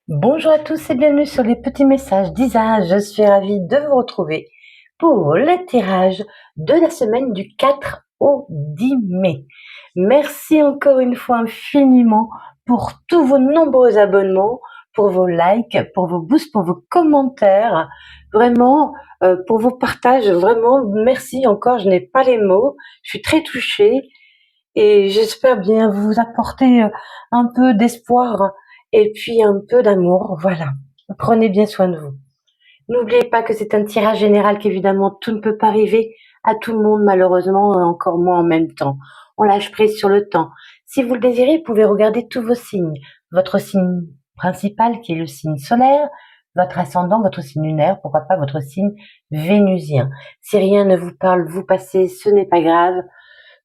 Bonjour à tous et bienvenue sur les petits messages d'Isa. Je suis ravie de vous retrouver pour le tirage de la semaine du 4 au 10 mai. Merci encore une fois infiniment pour tous vos nombreux abonnements, pour vos likes, pour vos boosts, pour vos commentaires, vraiment pour vos partages. Vraiment, merci encore, je n'ai pas les mots. Je suis très touchée et j'espère bien vous apporter un peu d'espoir et puis un peu d'amour. Voilà. Prenez bien soin de vous. N'oubliez pas que c'est un tirage général, qu'évidemment tout ne peut pas arriver à tout le monde, malheureusement, encore moins en même temps. On lâche prise sur le temps. Si vous le désirez, vous pouvez regarder tous vos signes. Votre signe principal, qui est le signe solaire, votre ascendant, votre signe lunaire, pourquoi pas votre signe vénusien. Si rien ne vous parle, vous passez, ce n'est pas grave.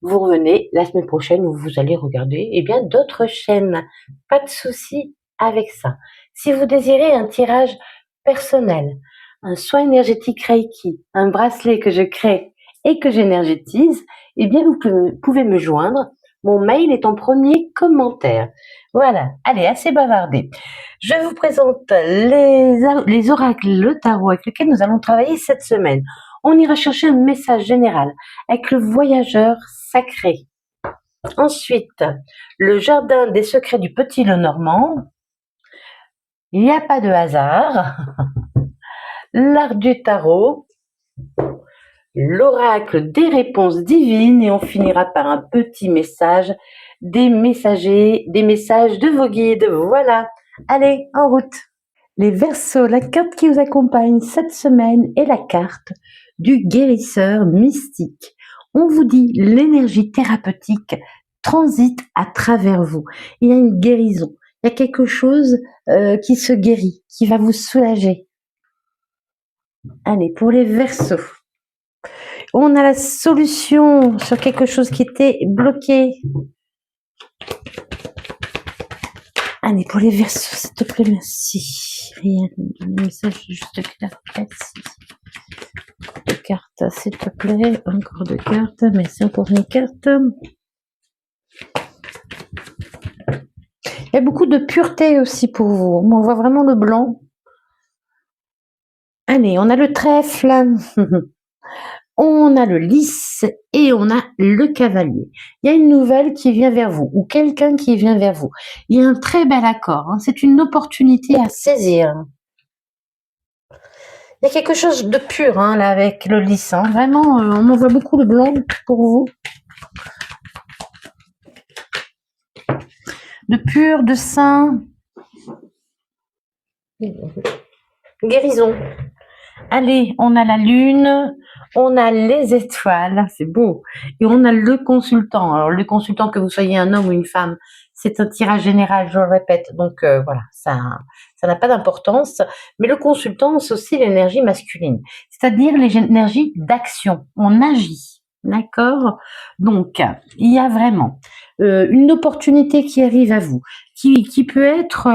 Vous revenez la semaine prochaine où vous allez regarder bien d'autres chaînes. Pas de souci avec ça. Si vous désirez un tirage personnel, un soin énergétique Reiki, un bracelet que je crée et que j'énergétise, bien vous pouvez me joindre. Mon mail est en premier commentaire. Voilà, allez, assez bavardé. Je vous présente les oracles, le tarot avec lequel nous allons travailler cette semaine. On ira chercher un message général avec le voyageur sacré. Ensuite, le jardin des secrets du Petit Lenormand. Il n'y a pas de hasard. L'art du tarot. L'oracle des réponses divines et on finira par un petit message des messages de vos guides. Voilà. Allez, en route. Les Verseaux, la carte qui vous accompagne cette semaine est la carte du guérisseur mystique. On vous dit l'énergie thérapeutique transite à travers vous. Il y a une guérison, il y a quelque chose qui se guérit, qui va vous soulager. Allez, pour les Verseaux, on a la solution sur quelque chose qui était bloqué. Allez, pour les Verseaux, s'il te plaît, merci. Rien, le message juste clair, précis. De cartes, s'il te plaît. Encore de cartes. Merci encore une carte. Il y a beaucoup de pureté aussi pour vous. On voit vraiment le blanc. Allez, on a le trèfle. On a le lys et on a le cavalier. Il y a une nouvelle qui vient vers vous ou quelqu'un qui vient vers vous. Il y a un très bel accord. C'est une opportunité à saisir. Il y a quelque chose de pur là avec le lys. Vraiment, on en voit beaucoup le blanc pour vous. De pur, de saint. Guérison. Allez, on a la lune, on a les étoiles, c'est beau. Et on a le consultant. Alors, le consultant, que vous soyez un homme ou une femme, c'est un tirage général, je le répète. Donc, voilà, ça n'a pas d'importance. Mais le consultant, c'est aussi l'énergie masculine. C'est-à-dire les énergies d'action. On agit. D'accord? Donc, il y a vraiment une opportunité qui arrive à vous, qui peut être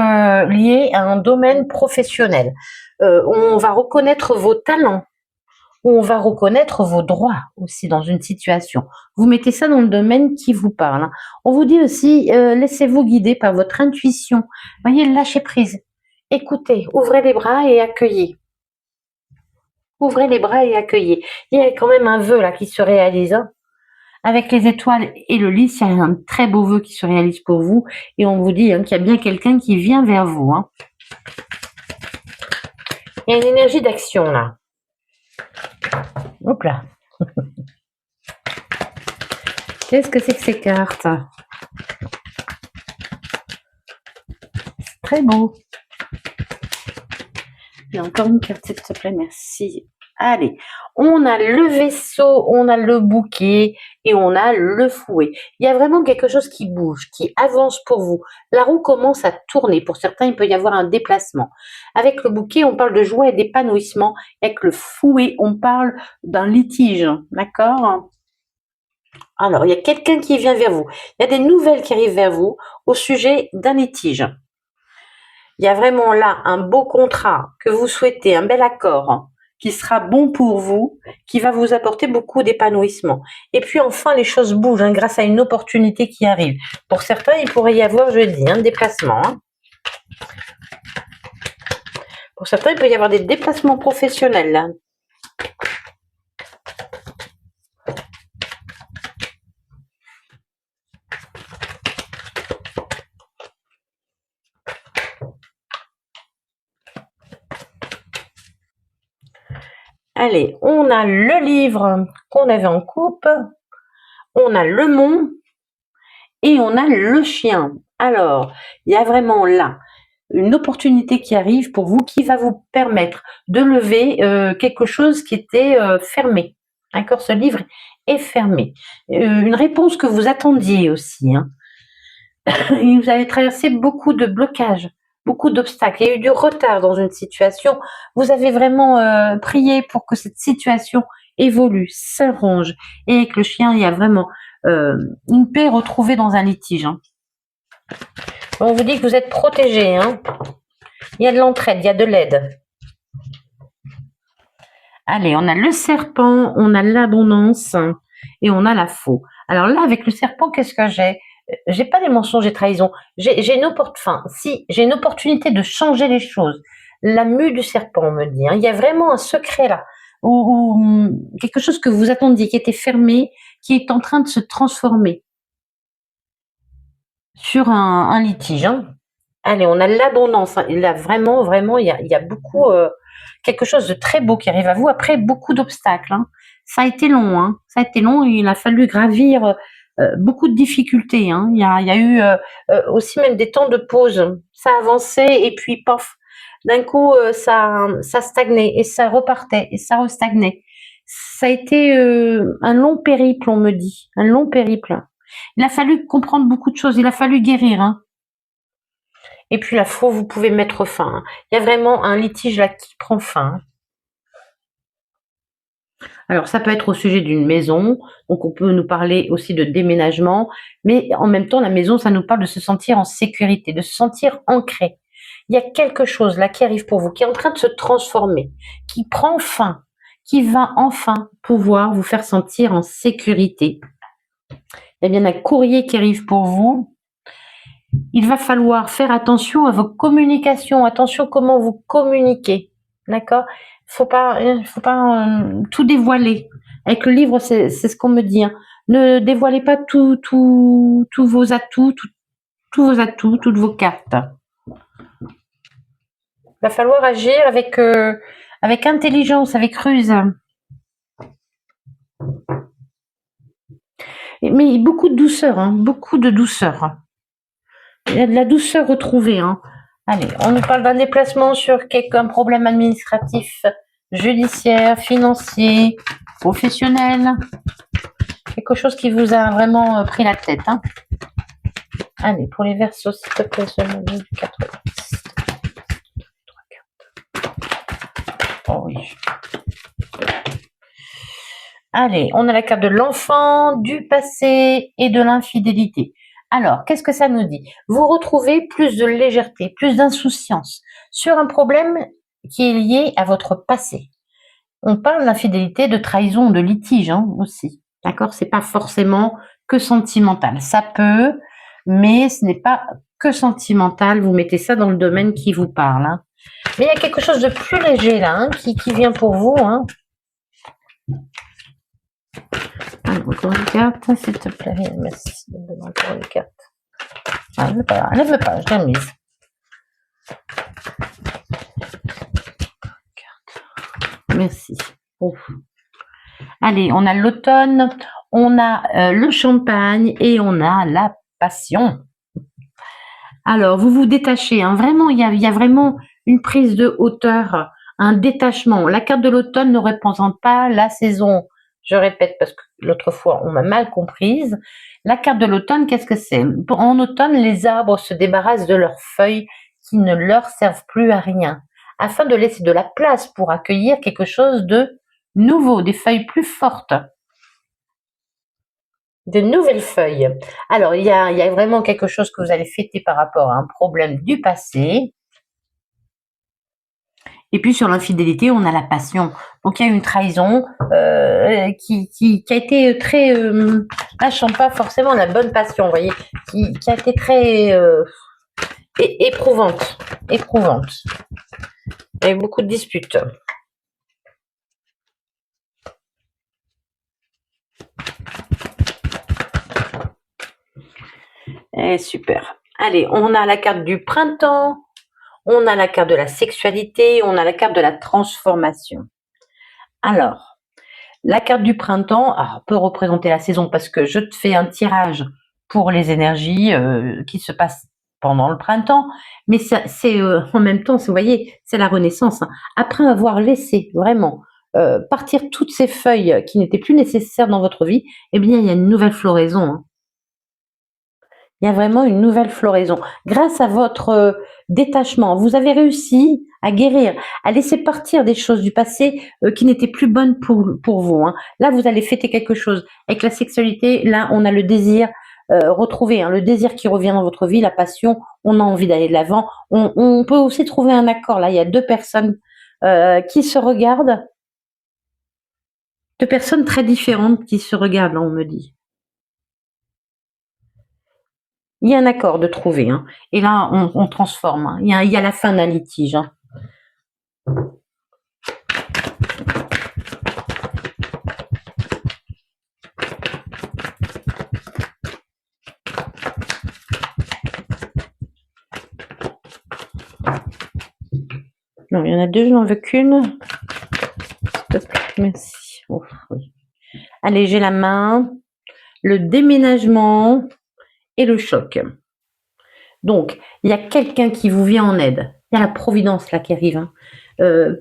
liée à un domaine professionnel. On va reconnaître vos talents, on va reconnaître vos droits aussi dans une situation. Vous mettez ça dans le domaine qui vous parle. On vous dit aussi, laissez-vous guider par votre intuition. Voyez, lâchez prise. Écoutez, ouvrez les bras et accueillez. Ouvrez les bras et accueillez. Il y a quand même un vœu là qui se réalise. Avec les étoiles et le lys, il y a un très beau vœu qui se réalise pour vous. Et on vous dit qu'il y a bien quelqu'un qui vient vers vous. Il y a une énergie d'action là. Hop là. Qu'est-ce que c'est que ces cartes? C'est très beau. Et encore une carte, s'il te plaît, merci. Allez, on a le vaisseau, on a le bouquet et on a le fouet. Il y a vraiment quelque chose qui bouge, qui avance pour vous. La roue commence à tourner. Pour certains, il peut y avoir un déplacement. Avec le bouquet, on parle de joie et d'épanouissement. Avec le fouet, on parle d'un litige. D'accord? Alors, il y a quelqu'un qui vient vers vous. Il y a des nouvelles qui arrivent vers vous au sujet d'un litige. Il y a vraiment là un beau contrat que vous souhaitez, un bel accord qui sera bon pour vous, qui va vous apporter beaucoup d'épanouissement. Et puis enfin, les choses bougent grâce à une opportunité qui arrive. Pour certains, il pourrait y avoir jeudi un déplacement. Pour certains, il peut y avoir des déplacements professionnels, là. Allez, on a le livre qu'on avait en coupe, on a le mont et on a le chien. Alors, il y a vraiment là une opportunité qui arrive pour vous qui va vous permettre de lever quelque chose qui était fermé. D'accord, ce livre est fermé. Une réponse que vous attendiez aussi. Hein. Vous avez traversé beaucoup de blocages, beaucoup d'obstacles. Il y a eu du retard dans une situation. Vous avez vraiment prié pour que cette situation évolue, s'arrange. Et avec le chien, il y a vraiment une paix retrouvée dans un litige. Hein. On vous dit que vous êtes protégé. Hein. Il y a de l'entraide, il y a de l'aide. Allez, on a le serpent, on a l'abondance et on a la faux. Alors là, avec le serpent, qu'est-ce que j'ai? J'ai pas des mensonges et trahisons. J'ai une opportunité de changer les choses. La mue du serpent, on me dit. Hein. Il y a vraiment un secret là, ou quelque chose que vous attendiez, qui était fermé, qui est en train de se transformer sur un litige. Hein. Allez, on a l'abondance. Hein. Là, vraiment, il y a beaucoup quelque chose de très beau qui arrive à vous après beaucoup d'obstacles. Hein. Ça a été long. Hein. Ça a été long. Il a fallu gravir beaucoup de difficultés. Hein. Il y a eu aussi même des temps de pause. Ça avançait et puis pof, d'un coup ça stagnait et ça repartait et ça restagnait. Ça a été un long périple, on me dit, un long périple. Il a fallu comprendre beaucoup de choses. Il a fallu guérir. Hein. Et puis la faux, vous pouvez mettre fin. Hein. Il y a vraiment un litige là qui prend fin. Alors, ça peut être au sujet d'une maison, donc on peut nous parler aussi de déménagement, mais en même temps, la maison, ça nous parle de se sentir en sécurité, de se sentir ancré. Il y a quelque chose là qui arrive pour vous, qui est en train de se transformer, qui prend fin, qui va enfin pouvoir vous faire sentir en sécurité. Il y a bien un courrier qui arrive pour vous. Il va falloir faire attention à vos communications, attention comment vous communiquez, d'accord? Faut pas tout dévoiler. Avec le livre, c'est ce qu'on me dit. Hein. Ne dévoilez pas tous vos atouts, tous vos atouts, toutes vos cartes. Il va falloir agir avec intelligence, avec ruse. Mais beaucoup de douceur, hein, beaucoup de douceur. Il y a de la douceur retrouvée. Hein. Allez, on nous parle d'un déplacement sur un problème administratif, judiciaire, financier, professionnel. Quelque chose qui vous a vraiment pris la tête. Hein. Allez, pour les versos, s'il te plaît, seulement du 86. Oh oui. Allez, on a la carte de l'enfant, du passé et de l'infidélité. Alors, qu'est-ce que ça nous dit? Vous retrouvez plus de légèreté, plus d'insouciance sur un problème qui est lié à votre passé. On parle d'infidélité, de trahison, de litige hein, aussi. D'accord? C'est pas forcément que sentimental. Ça peut, mais ce n'est pas que sentimental. Vous mettez ça dans le domaine qui vous parle. Hein. Mais il y a quelque chose de plus léger là, hein, qui vient pour vous. Hein. Encore une carte, s'il te plaît. Merci. Encore une carte. Ah, lève pas, je l'ai mise. Merci. Ouf. Allez, on a l'automne, on a le champagne et on a la passion. Alors, vous vous détachez. Hein. Vraiment, il y a vraiment une prise de hauteur, un détachement. La carte de l'automne ne représente pas la saison. Je répète parce que l'autre fois, on m'a mal comprise. La carte de l'automne, qu'est-ce que c'est? En automne, les arbres se débarrassent de leurs feuilles qui ne leur servent plus à rien, afin de laisser de la place pour accueillir quelque chose de nouveau, des feuilles plus fortes. De nouvelles feuilles. Alors, il y a vraiment quelque chose que vous allez fêter par rapport à un problème du passé. Et puis sur l'infidélité, on a la passion. Donc il y a une trahison qui a été très, là je sens pas forcément la bonne passion, vous voyez, qui a été très éprouvante. Et beaucoup de disputes. Super. Allez, on a la carte du printemps, on a la carte de la sexualité, on a la carte de la transformation. Alors, la carte du printemps peut représenter la saison parce que je te fais un tirage pour les énergies qui se passent pendant le printemps, mais c'est en même temps, vous voyez, c'est la renaissance. Hein. Après avoir laissé vraiment partir toutes ces feuilles qui n'étaient plus nécessaires dans votre vie, eh bien, il y a une nouvelle floraison. Hein. Il y a vraiment une nouvelle floraison. Grâce à votre détachement, vous avez réussi à guérir, à laisser partir des choses du passé qui n'étaient plus bonnes pour vous. Hein. Là, vous allez fêter quelque chose. Avec la sexualité, là, on a le désir retrouvé, hein, le désir qui revient dans votre vie, la passion, on a envie d'aller de l'avant. On peut aussi trouver un accord. Là, il y a deux personnes qui se regardent, deux personnes très différentes qui se regardent, là, on me dit. Il y a un accord de trouver. Hein. Et là, on transforme. Hein. Il y a la fin d'un litige. Hein. Non, il y en a deux, je n'en veux qu'une. Merci. Oh, oui. Allez, j'ai la main, le déménagement et le choc. Donc, il y a quelqu'un qui vous vient en aide. Il y a la providence là qui arrive. Hein.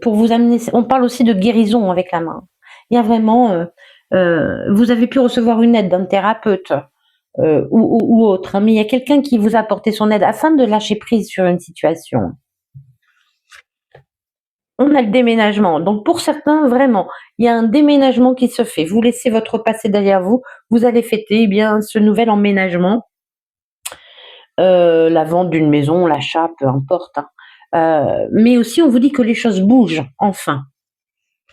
Pour vous amener. On parle aussi de guérison avec la main. Il y a vraiment. Vous avez pu recevoir une aide d'un thérapeute ou autre, hein, mais il y a quelqu'un qui vous a apporté son aide afin de lâcher prise sur une situation. On a le déménagement. Donc pour certains, vraiment, il y a un déménagement qui se fait. Vous laissez votre passé derrière vous. Vous allez fêter eh bien ce nouvel emménagement, la vente d'une maison, l'achat, peu importe. Hein. Mais aussi, on vous dit que les choses bougent enfin.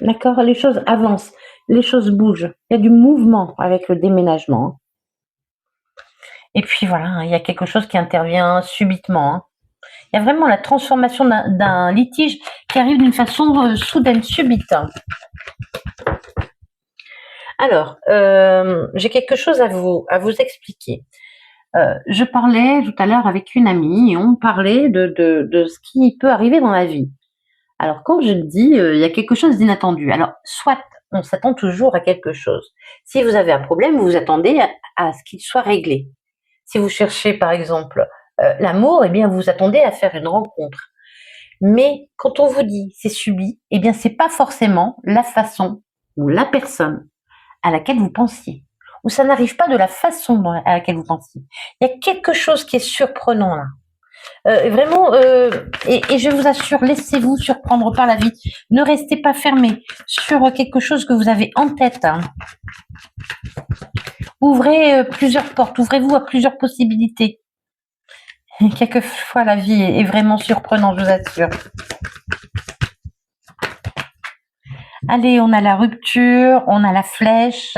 D'accord. Les choses avancent. Les choses bougent. Il y a du mouvement avec le déménagement. Et puis voilà, hein, il y a quelque chose qui intervient subitement. Hein. Il y a vraiment la transformation d'un litige qui arrive d'une façon soudaine, subite. Alors, j'ai quelque chose à vous expliquer. Je parlais tout à l'heure avec une amie et on parlait de ce qui peut arriver dans la vie. Alors, quand je dis, il y a quelque chose d'inattendu. Alors, soit on s'attend toujours à quelque chose. Si vous avez un problème, vous vous attendez à ce qu'il soit réglé. Si vous cherchez, par exemple, l'amour, eh bien, vous vous attendez à faire une rencontre. Mais quand on vous dit c'est subi, eh bien, c'est pas forcément la façon ou la personne à laquelle vous pensiez. Ou ça n'arrive pas de la façon à laquelle vous pensiez. Il y a quelque chose qui est surprenant là. Vraiment, et je vous assure, laissez-vous surprendre par la vie. Ne restez pas fermé sur quelque chose que vous avez en tête. Hein. Ouvrez plusieurs portes, ouvrez-vous à plusieurs possibilités. Et quelquefois, la vie est vraiment surprenante, je vous assure. Allez, on a la rupture, on a la flèche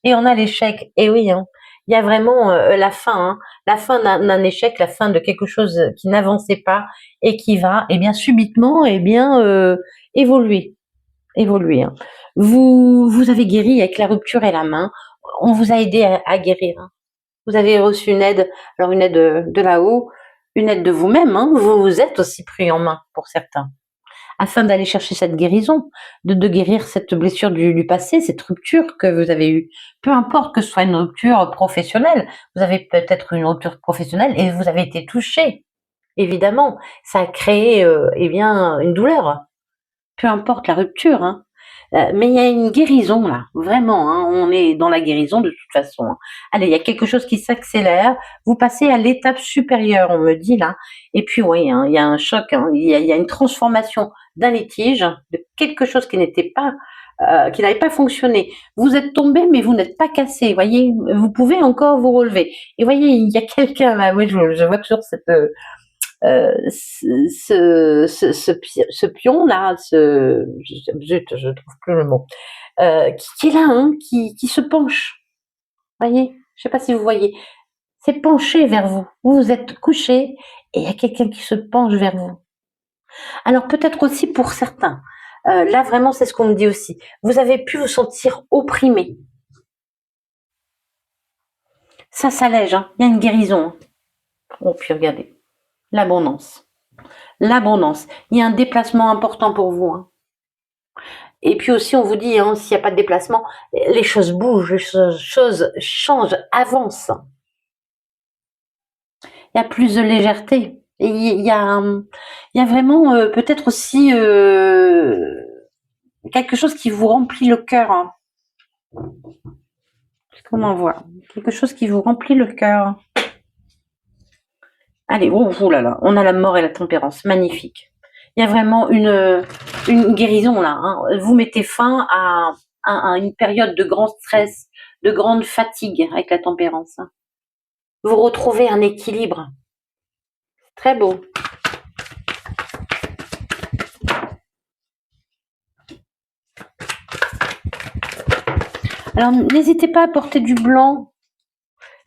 et on a l'échec. Et oui, hein, il y a vraiment la fin d'un échec, la fin de quelque chose qui n'avançait pas et qui va, eh bien, subitement, eh bien, évoluer. Hein. Vous avez guéri avec la rupture et la main. On vous a aidé à guérir. Hein. Vous avez reçu une aide, alors une aide de là-haut, une aide de vous-même. Hein. Vous vous êtes aussi pris en main pour certains afin d'aller chercher cette guérison, de guérir cette blessure du passé, cette rupture que vous avez eue. Peu importe que ce soit une rupture professionnelle, vous avez peut-être une rupture professionnelle et vous avez été touché. Évidemment, ça a créé eh bien une douleur. Peu importe la rupture, hein. Mais il y a une guérison là, vraiment. Hein, on est dans la guérison de toute façon. Hein. Allez, il y a quelque chose qui s'accélère. Vous passez à l'étape supérieure, on me dit là. Et puis oui, hein, il y a un choc. Hein, il y a une transformation d'un litige, de quelque chose qui n'était pas, qui n'avait pas fonctionné. Vous êtes tombé, mais vous n'êtes pas cassé. Voyez, vous pouvez encore vous relever. Et voyez, il y a quelqu'un là. Oui, je vois toujours cette ce pion là, zut, je trouve plus le mot, qui est là, hein, qui se penche. Voyez, je sais pas si vous voyez, c'est penché vers vous. Vous vous êtes couché et il y a quelqu'un qui se penche vers vous. Alors peut-être aussi pour certains, là vraiment c'est ce qu'on me dit aussi, vous avez pu vous sentir opprimé. Ça s'allège, hein. Il y a une guérison. Hein. Oh puis regardez, l'abondance. L'abondance. Il y a un déplacement important pour vous. Hein. Et puis aussi, on vous dit, hein, s'il n'y a pas de déplacement, les choses bougent, les choses changent, avancent. Il y a plus de légèreté. Et il y a vraiment peut-être aussi quelque chose qui vous remplit le cœur. Hein. Comment voir? Quelque chose qui vous remplit le cœur. Allez, oh là là, on a la mort et la tempérance, magnifique. Il y a vraiment une guérison là. Hein. Vous mettez fin à une période de grand stress, de grande fatigue avec la tempérance. Hein. Vous retrouvez un équilibre. Très beau. Alors, n'hésitez pas à porter du blanc.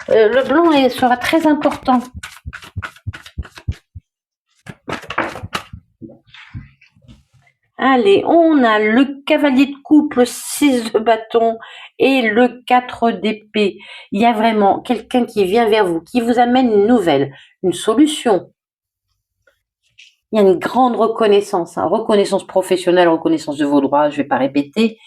Le blanc sera très important. Allez, on a le cavalier de coupe, le 6 de bâton et le 4 d'épée. Il y a vraiment quelqu'un qui vient vers vous, qui vous amène une nouvelle, une solution. Il y a une grande reconnaissance, hein, reconnaissance professionnelle, reconnaissance de vos droits, je ne vais pas répéter.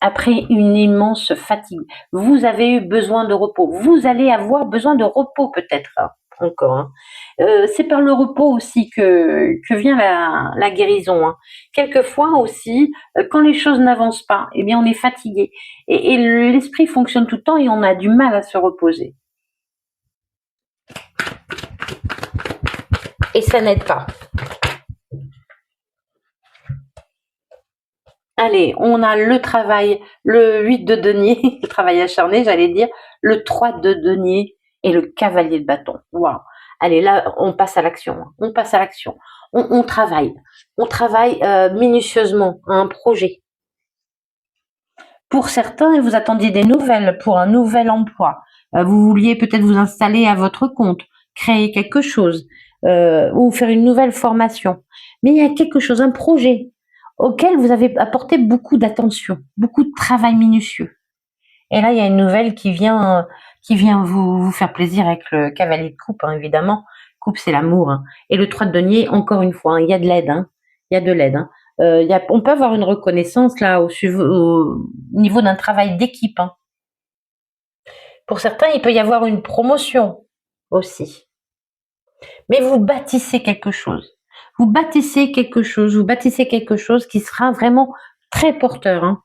Après une immense fatigue, vous avez eu besoin de repos. Vous allez avoir besoin de repos peut-être hein, encore. Hein. C'est par le repos aussi que vient la guérison. Hein. Quelquefois aussi, quand les choses n'avancent pas, eh bien on est fatigué et l'esprit fonctionne tout le temps et on a du mal à se reposer. Et ça n'aide pas. Allez, on a le travail, le 8 de denier, le travail acharné, j'allais dire, le 3 de denier et le cavalier de bâton. Waouh. Allez, là, on passe à l'action. Hein. On passe à l'action. On travaille. On travaille minutieusement à un projet. Pour certains, vous attendiez des nouvelles pour un nouvel emploi. Vous vouliez peut-être vous installer à votre compte, créer quelque chose ou faire une nouvelle formation. Mais il y a quelque chose, un projet auquel vous avez apporté beaucoup d'attention, beaucoup de travail minutieux. Et là, il y a une nouvelle qui vient vous faire plaisir avec le cavalier de coupe, hein, évidemment. Coupe, c'est l'amour. Hein. Et le 3 de denier, encore une fois, hein, il y a de l'aide. Hein. Il y a de l'aide. Hein. On peut avoir une reconnaissance là au niveau d'un travail d'équipe. Hein. Pour certains, il peut y avoir une promotion aussi. Mais vous bâtissez quelque chose. Vous bâtissez quelque chose qui sera vraiment très porteur. Hein.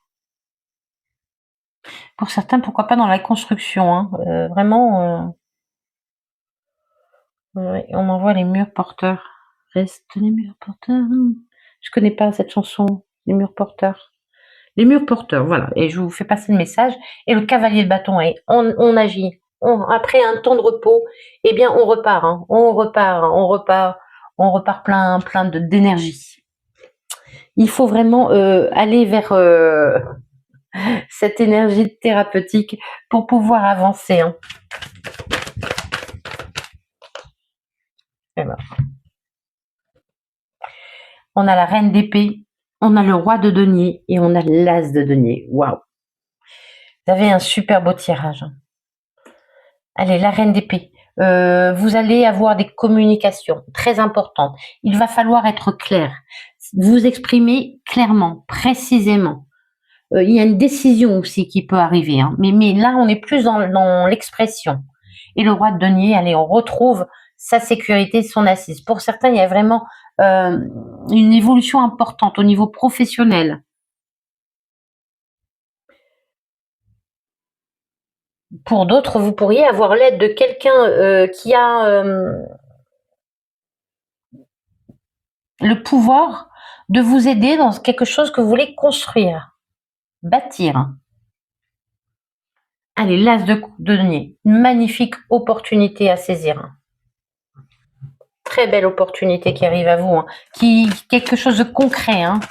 Pour certains, pourquoi pas dans la construction. Hein. Vraiment, ouais, on envoie les murs porteurs. Reste les murs porteurs. Je connais pas cette chanson, les murs porteurs. Les murs porteurs, voilà. Et je vous fais passer le message. Et le cavalier de bâton, on agit. Après un temps de repos, eh bien, on repart. Hein. On repart plein d'énergie. Il faut vraiment aller vers cette énergie thérapeutique pour pouvoir avancer. Hein. Alors. On a la reine d'épée, on a le roi de denier et on a l'as de denier. Waouh! Vous avez un super beau tirage. Allez, la reine d'épée. Vous allez avoir des communications très importantes. Il va falloir être clair. Vous exprimer clairement, précisément. Il y a une décision aussi qui peut arriver. Hein. Mais là, on est plus dans l'expression. Et le roi de denier, allez, on retrouve sa sécurité, son assise. Pour certains, il y a vraiment une évolution importante au niveau professionnel. Pour d'autres, vous pourriez avoir l'aide de quelqu'un qui a le pouvoir de vous aider dans quelque chose que vous voulez construire, bâtir. Allez, l'as de denier, une magnifique opportunité à saisir. Très belle opportunité qui arrive à vous, hein. Quelque chose de concret. Hein.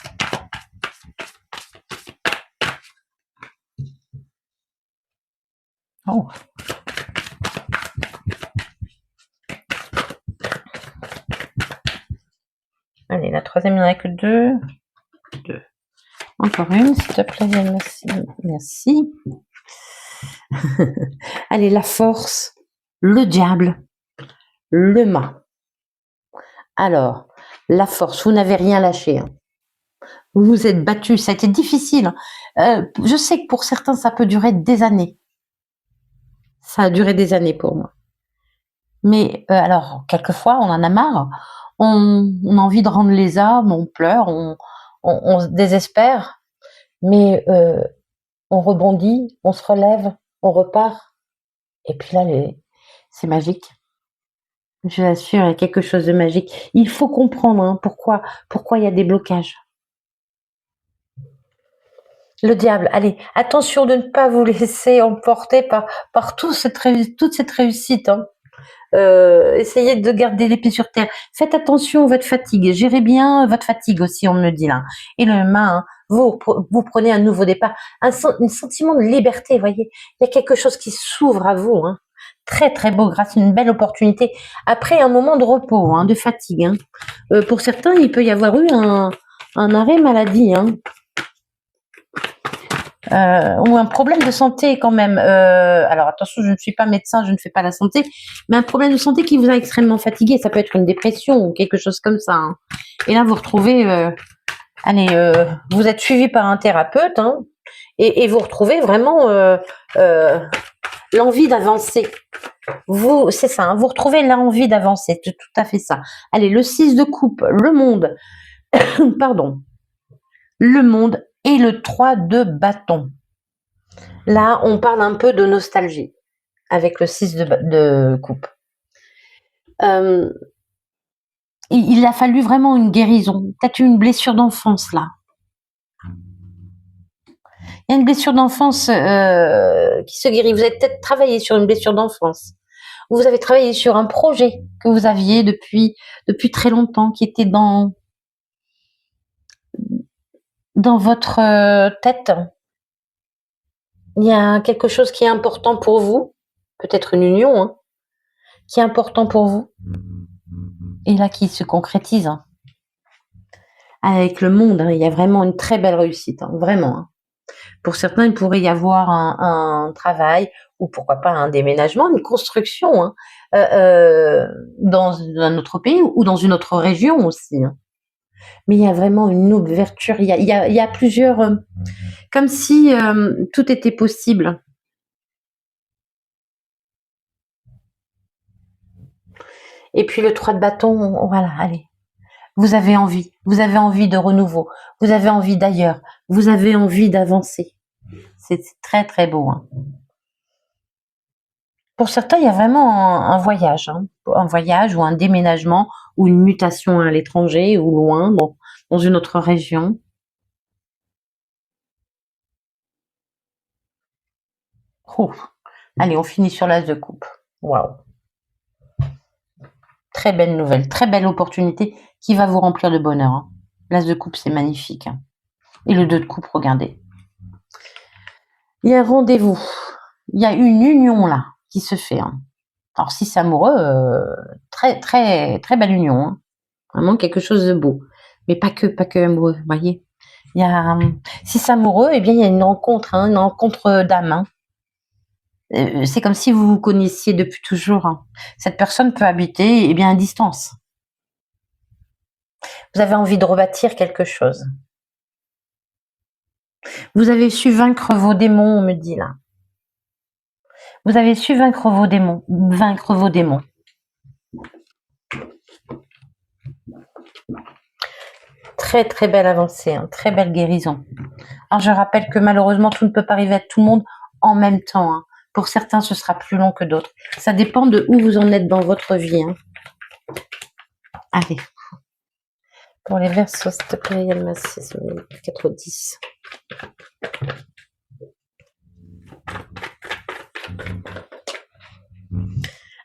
Oh. Allez, Allez, la troisième, il n'y en a que deux. Deux. Encore une, s'il te plaît. Merci. Merci. Allez, la force, le diable, le mât. Alors, la force, vous n'avez rien lâché. Hein. Vous vous êtes battu, ça a été difficile. Je sais que pour certains, ça peut durer des années. Ça a duré des années pour moi. Mais alors, quelquefois, on en a marre. On a envie de rendre les âmes, on pleure, on se désespère. Mais on rebondit, on se relève, on repart. Et puis là, c'est magique. Je l'assure, il y a quelque chose de magique. Il faut comprendre hein, pourquoi il y a des blocages. Le diable, allez, attention de ne pas vous laisser emporter par toute cette réussite. Hein. Essayez de garder les pieds sur terre. Faites attention à votre fatigue. Gérez bien votre fatigue aussi, on me dit là. Et le main, hein, vous prenez un nouveau départ. Un sentiment de liberté, voyez. Il y a quelque chose qui s'ouvre à vous. Hein. Très très beau, grâce à une belle opportunité. Après un moment de repos, hein, de fatigue. Hein. Pour certains, il peut y avoir eu un arrêt maladie. Hein. Ou un problème de santé quand même. Alors attention, je ne suis pas médecin, je ne fais pas la santé, mais un problème de santé qui vous a extrêmement fatigué, ça peut être une dépression ou quelque chose comme ça. Hein. Et là, vous retrouvez, vous êtes suivi par un thérapeute, hein, et vous retrouvez vraiment l'envie d'avancer. C'est ça, hein, vous retrouvez l'envie d'avancer, c'est tout à fait ça. Allez, le 6 de coupe, le monde, pardon, le monde et le 3 de bâton. Là, on parle un peu de nostalgie avec le 6 de coupe. Il a fallu vraiment une guérison. Peut-être une blessure d'enfance, là. Il y a une blessure d'enfance qui se guérit. Vous avez peut-être travaillé sur une blessure d'enfance. Vous avez travaillé sur un projet que vous aviez depuis très longtemps, qui était dans votre tête. Il y a quelque chose qui est important pour vous, peut-être une union, hein, qui est important pour vous, et là qui se concrétise. Hein. Avec le monde, hein, il y a vraiment une très belle réussite, hein, vraiment. Hein. Pour certains, il pourrait y avoir un travail, ou pourquoi pas un déménagement, une construction, hein, dans un autre pays ou dans une autre région aussi. Hein. Mais il y a vraiment une ouverture, il y a plusieurs... comme si tout était possible. Et puis le 3 de bâton, voilà, allez. Vous avez envie de renouveau, vous avez envie d'ailleurs, vous avez envie d'avancer. C'est très très beau. Hein. Pour certains, il y a vraiment un voyage, hein, un voyage ou un déménagement ou une mutation à l'étranger ou loin, dans une autre région. Oh. Allez, on finit sur l'as de coupe. Waouh. Très belle nouvelle, très belle opportunité qui va vous remplir de bonheur. Hein. L'as de coupe, c'est magnifique. Hein. Et le 2 de coupe, regardez. Il y a un rendez-vous. Il y a une union là qui se fait. Hein. Alors, si c'est amoureux, très, très, très belle union. Hein. Vraiment quelque chose de beau. Mais pas que amoureux, vous voyez. Il y a, si c'est amoureux, eh bien, il y a une rencontre d'âme. Hein. C'est comme si vous vous connaissiez depuis toujours. Hein. Cette personne peut habiter eh bien, à distance. Vous avez envie de rebâtir quelque chose. Vous avez su vaincre vos démons, on me dit là. Vous avez su vaincre vos démons. Très très belle avancée, hein, très belle guérison. Alors je rappelle que malheureusement tout ne peut pas arriver à tout le monde en même temps. Hein. Pour certains, ce sera plus long que d'autres. Ça dépend de où vous en êtes dans votre vie. Hein. Allez. Pour les versos, s'il te plaît, Yann 6, 4, 10.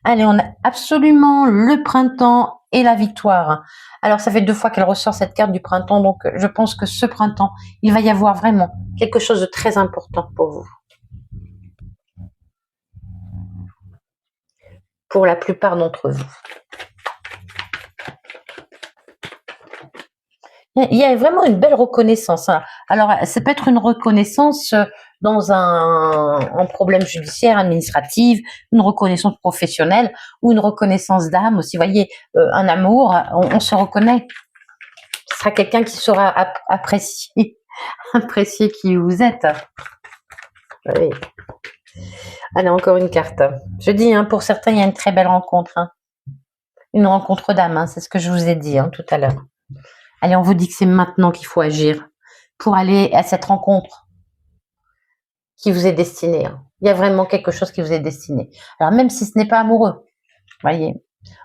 Allez, on a absolument le printemps et la victoire. Alors, ça fait 2 fois qu'elle ressort cette carte du printemps, donc je pense que ce printemps, il va y avoir vraiment quelque chose de très important pour vous. Pour la plupart d'entre vous. Il y a vraiment une belle reconnaissance, hein. Alors, ça peut être une reconnaissance dans un problème judiciaire, administratif, une reconnaissance professionnelle ou une reconnaissance d'âme aussi. Vous voyez, un amour, on se reconnaît. Ce sera quelqu'un qui saura apprécier, apprécier qui vous êtes. Oui. Allez, encore une carte. Je dis, hein, pour certains, il y a une très belle rencontre, hein. Une rencontre d'âme, hein, c'est ce que je vous ai dit, hein, tout à l'heure. Allez, on vous dit que c'est maintenant qu'il faut agir pour aller à cette rencontre qui vous est destinée, hein. Il y a vraiment quelque chose qui vous est destiné. Alors, même si ce n'est pas amoureux, voyez,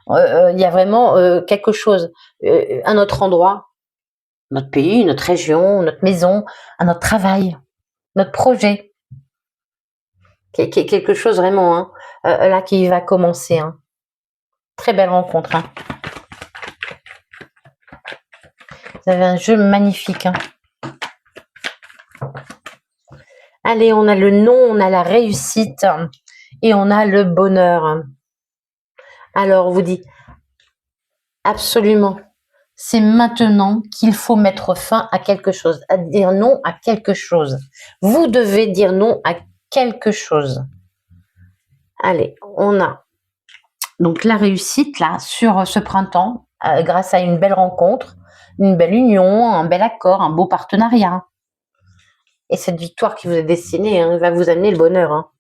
il y a vraiment quelque chose, un autre endroit, notre pays, notre région, notre maison, à notre travail, notre projet, quelque chose vraiment, hein, là qui va commencer, hein. Très belle rencontre, hein. Vous avez un jeu magnifique, hein. Allez, on a le non, on a la réussite et on a le bonheur. Alors, on vous dit absolument, c'est maintenant qu'il faut mettre fin à quelque chose, à dire non à quelque chose. Vous devez dire non à quelque chose. Allez, on a donc la réussite là sur ce printemps grâce à une belle rencontre, une belle union, un bel accord, un beau partenariat. Et cette victoire qui vous est destinée, hein, va vous amener le bonheur, hein.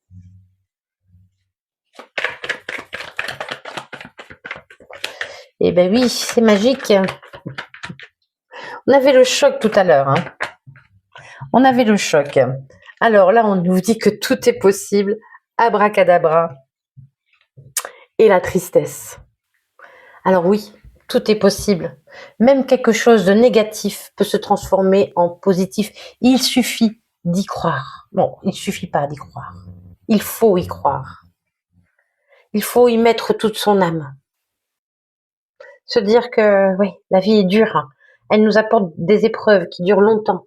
Eh ben oui, c'est magique. On avait le choc tout à l'heure, hein. On avait le choc. Alors là, on nous dit que tout est possible. Abracadabra. Et la tristesse. Alors oui, tout est possible. Même quelque chose de négatif peut se transformer en positif. Il suffit d'y croire. Bon, il ne suffit pas d'y croire. Il faut y croire. Il faut y mettre toute son âme. Se dire que oui, la vie est dure. Elle nous apporte des épreuves qui durent longtemps.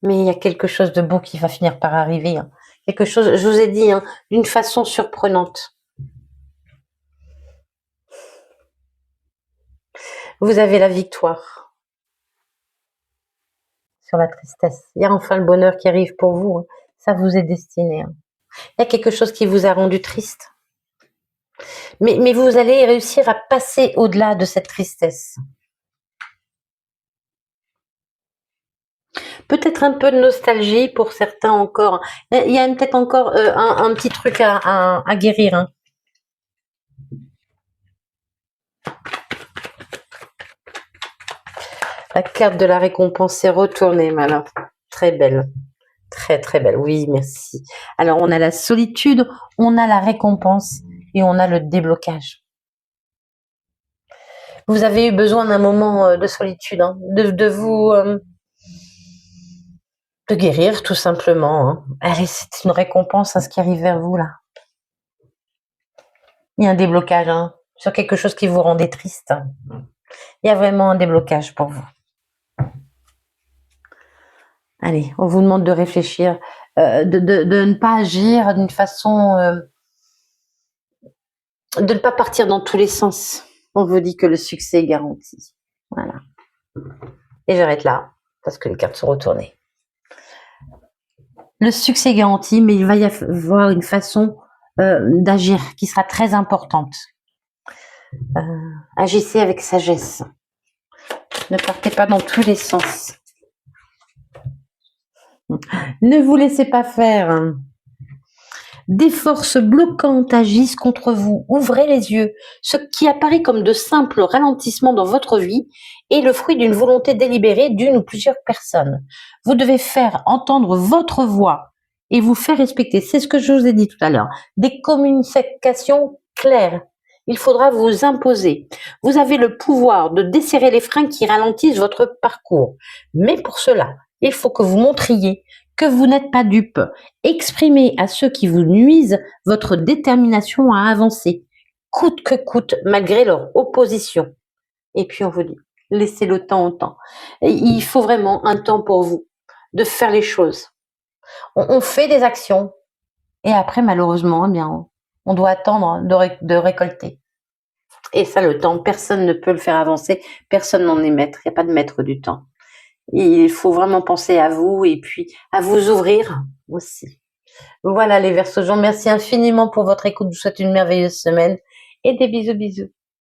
Mais il y a quelque chose de beau qui va finir par arriver, hein. Quelque chose, je vous ai dit, hein, d'une façon surprenante. Vous avez la victoire sur la tristesse. Il y a enfin le bonheur qui arrive pour vous, hein. Ça vous est destiné, hein. Il y a quelque chose qui vous a rendu triste. Mais vous allez réussir à passer au-delà de cette tristesse. Peut-être un peu de nostalgie pour certains encore. Il y a peut-être encore un petit truc à guérir, hein. La carte de la récompense est retournée, malin. Très belle. Très, très belle. Oui, merci. Alors, on a la solitude, on a la récompense et on a le déblocage. Vous avez eu besoin d'un moment de solitude, hein, de vous... de guérir, tout simplement, hein. Allez, c'est une récompense à ce qui arrive vers vous, là. Il y a un déblocage, hein, sur quelque chose qui vous rendait triste. Il y a vraiment un déblocage pour vous. Allez, on vous demande de réfléchir, de ne pas agir d'une façon... de ne pas partir dans tous les sens. On vous dit que le succès est garanti. Voilà. Et j'arrête là, parce que les cartes sont retournées. Le succès est garanti, mais il va y avoir une façon d'agir qui sera très importante. Agissez avec sagesse. Ne partez pas dans tous les sens. Ne vous laissez pas faire. Des forces bloquantes agissent contre vous. Ouvrez les yeux. Ce qui apparaît comme de simples ralentissements dans votre vie est le fruit d'une volonté délibérée d'une ou plusieurs personnes. Vous devez faire entendre votre voix et vous faire respecter. C'est ce que je vous ai dit tout à l'heure. Des communications claires. Il faudra vous imposer. Vous avez le pouvoir de desserrer les freins qui ralentissent votre parcours. Mais pour cela, il faut que vous montriez que vous n'êtes pas dupe. Exprimez à ceux qui vous nuisent votre détermination à avancer, coûte que coûte, malgré leur opposition. Et puis on vous dit, laissez le temps au temps. Il faut vraiment un temps pour vous de faire les choses. On fait des actions et après, malheureusement, eh bien, on doit attendre de récolter. Et ça, le temps, personne ne peut le faire avancer, personne n'en est maître, il n'y a pas de maître du temps. Il faut vraiment penser à vous et puis à vous ouvrir aussi. Voilà les Verseaux, merci infiniment pour votre écoute, je vous souhaite une merveilleuse semaine et des bisous bisous.